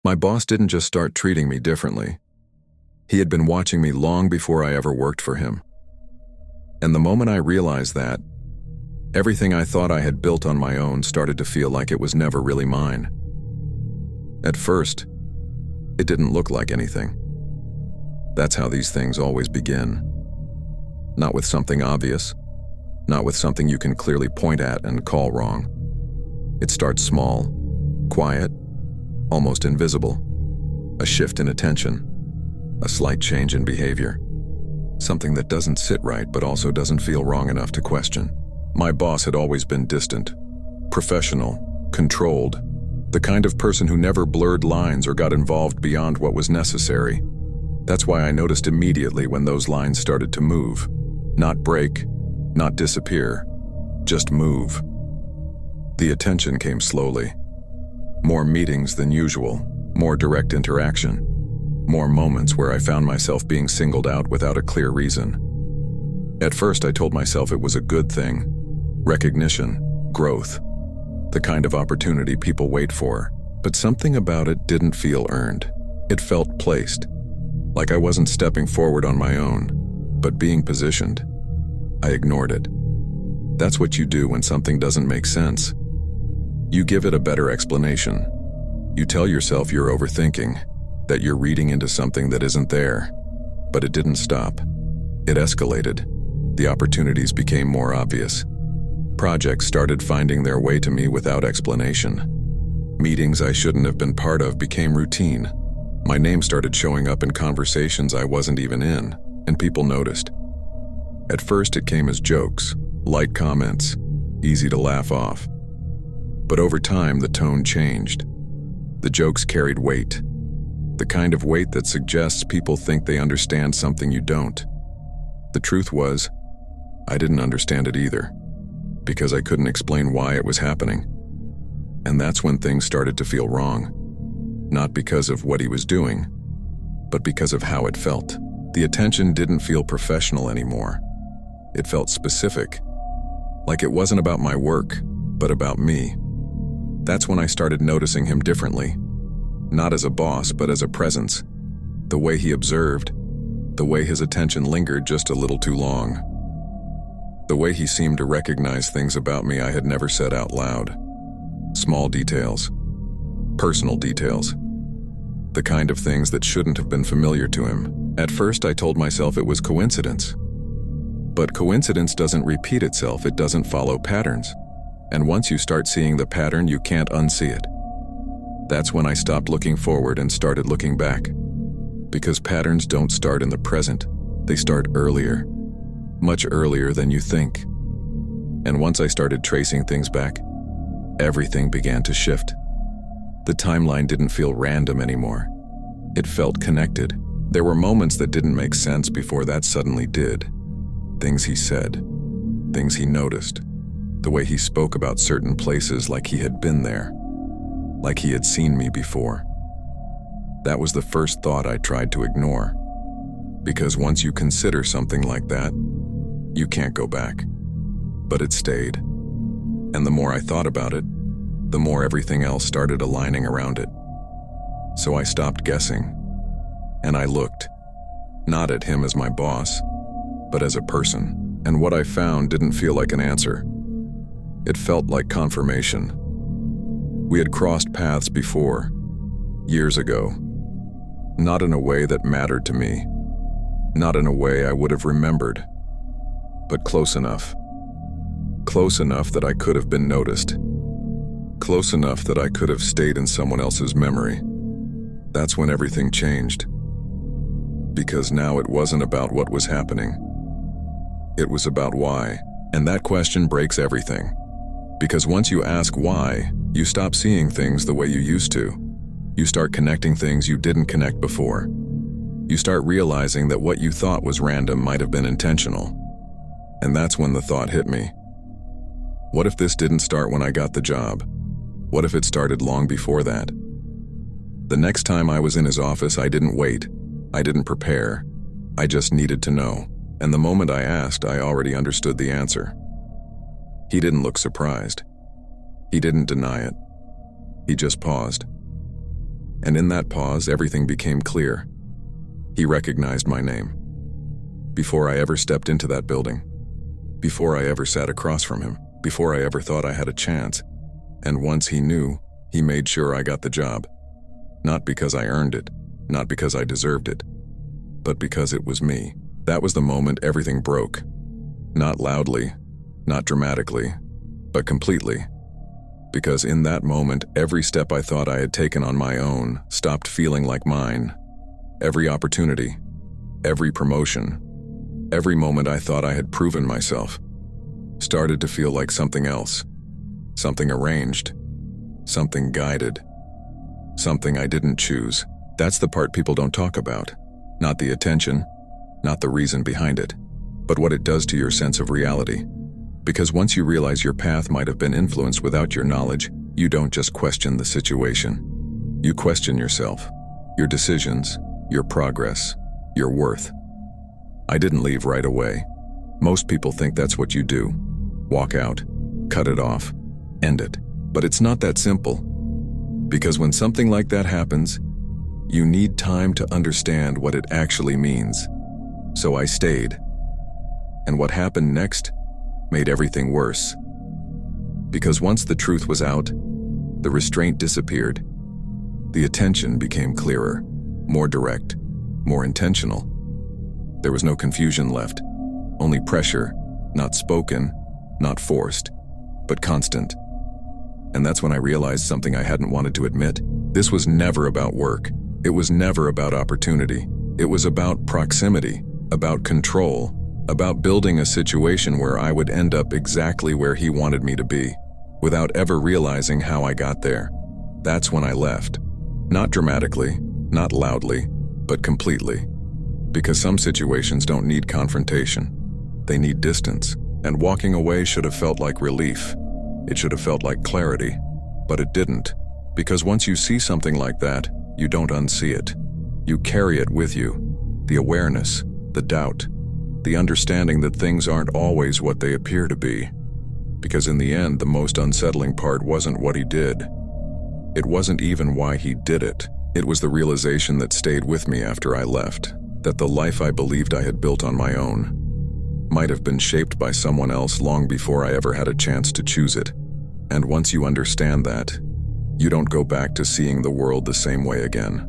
My boss didn't just start treating me differently. He had been watching me long before I ever worked for him. And the moment I realized that, everything I thought I had built on my own started to feel like it was never really mine. At first, it didn't look like anything. That's how these things always begin. Not with something obvious, not with something you can clearly point at and call wrong. It starts small, quiet, almost invisible. A shift in attention, a slight change in behavior. Something that doesn't sit right but also doesn't feel wrong enough to question. My boss had always been distant, professional, controlled, the kind of person who never blurred lines or got involved beyond what was necessary. That's why I noticed immediately when those lines started to move. Not break, not disappear, just move. The attention came slowly. More meetings than usual, more direct interaction, more moments where I found myself being singled out without a clear reason. At first I told myself it was a good thing. Recognition, growth, the kind of opportunity people wait for. But something about it didn't feel earned. It felt placed, like I wasn't stepping forward on my own, but being positioned. I ignored it. That's what you do when something doesn't make sense. You give it a better explanation. You tell yourself you're overthinking, that you're reading into something that isn't there. But it didn't stop. It escalated. The opportunities became more obvious. Projects started finding their way to me without explanation. Meetings I shouldn't have been part of became routine. My name started showing up in conversations I wasn't even in, and people noticed. At first it came as jokes, light comments, easy to laugh off. But over time the tone changed. The jokes carried weight. The kind of weight that suggests people think they understand something you don't. The truth was, I didn't understand it either, because I couldn't explain why it was happening. And that's when things started to feel wrong. Not because of what he was doing, but because of how it felt. The attention didn't feel professional anymore. It felt specific, like it wasn't about my work, but about me. That's when I started noticing him differently. Not as a boss, but as a presence. The way he observed, the way his attention lingered just a little too long. The way he seemed to recognize things about me I had never said out loud. Small details, personal details, the kind of things that shouldn't have been familiar to him. At first I told myself it was coincidence. But coincidence doesn't repeat itself, it doesn't follow patterns. And once you start seeing the pattern, you can't unsee it. That's when I stopped looking forward and started looking back. Because patterns don't start in the present, they start earlier. Much earlier than you think. And once I started tracing things back, everything began to shift. The timeline didn't feel random anymore. It felt connected. There were moments that didn't make sense before that suddenly did. Things he said, things he noticed, the way he spoke about certain places like he had been there, like he had seen me before. That was the first thought I tried to ignore. Because once you consider something like that, you can't go back. But it stayed. And the more I thought about it, the more everything else started aligning around it. So I stopped guessing. And I looked, not at him as my boss, but as a person. And what I found didn't feel like an answer. It felt like confirmation. We had crossed paths before, years ago. Not in a way that mattered to me. Not in a way I would have remembered. But close enough. Close enough that I could have been noticed. Close enough that I could have stayed in someone else's memory. That's when everything changed. Because now it wasn't about what was happening. It was about why. And that question breaks everything. Because once you ask why, you stop seeing things the way you used to. You start connecting things you didn't connect before. You start realizing that what you thought was random might have been intentional. And that's when the thought hit me. What if this didn't start when I got the job? What if it started long before that? The next time I was in his office, I didn't wait. I didn't prepare. I just needed to know. And the moment I asked, I already understood the answer. He didn't look surprised. He didn't deny it. He just paused. And in that pause, everything became clear. He recognized my name. Before I ever stepped into that building, before I ever sat across from him, before I ever thought I had a chance. And once he knew, he made sure I got the job. Not because I earned it, not because I deserved it, but because it was me. That was the moment everything broke. Not loudly, not dramatically, but completely. Because in that moment, every step I thought I had taken on my own stopped feeling like mine. Every opportunity, every promotion, every moment I thought I had proven myself started to feel like something else, something arranged, something guided, something I didn't choose. That's the part people don't talk about. Not the attention, not the reason behind it, but what it does to your sense of reality. Because once you realize your path might have been influenced without your knowledge, you don't just question the situation. You question yourself, your decisions, your progress, your worth. I didn't leave right away. Most people think that's what you do. Walk out, cut it off, end it. But it's not that simple. Because when something like that happens, you need time to understand what it actually means. So I stayed. And what happened next made everything worse. Because once the truth was out, the restraint disappeared. The attention became clearer, more direct, more intentional. There was no confusion left, only pressure, not spoken, not forced, but constant. And that's when I realized something I hadn't wanted to admit. This was never about work. It was never about opportunity. It was about proximity, about control, about building a situation where I would end up exactly where he wanted me to be, without ever realizing how I got there. That's when I left. Not dramatically, not loudly, but completely. Because some situations don't need confrontation. They need distance. And walking away should have felt like relief. It should have felt like clarity. But it didn't. Because once you see something like that, you don't unsee it. You carry it with you. The awareness, the doubt, the understanding that things aren't always what they appear to be. Because in the end, the most unsettling part wasn't what he did. It wasn't even why he did it. It was the realization that stayed with me after I left, that the life I believed I had built on my own might have been shaped by someone else long before I ever had a chance to choose it. And once you understand that, you don't go back to seeing the world the same way again.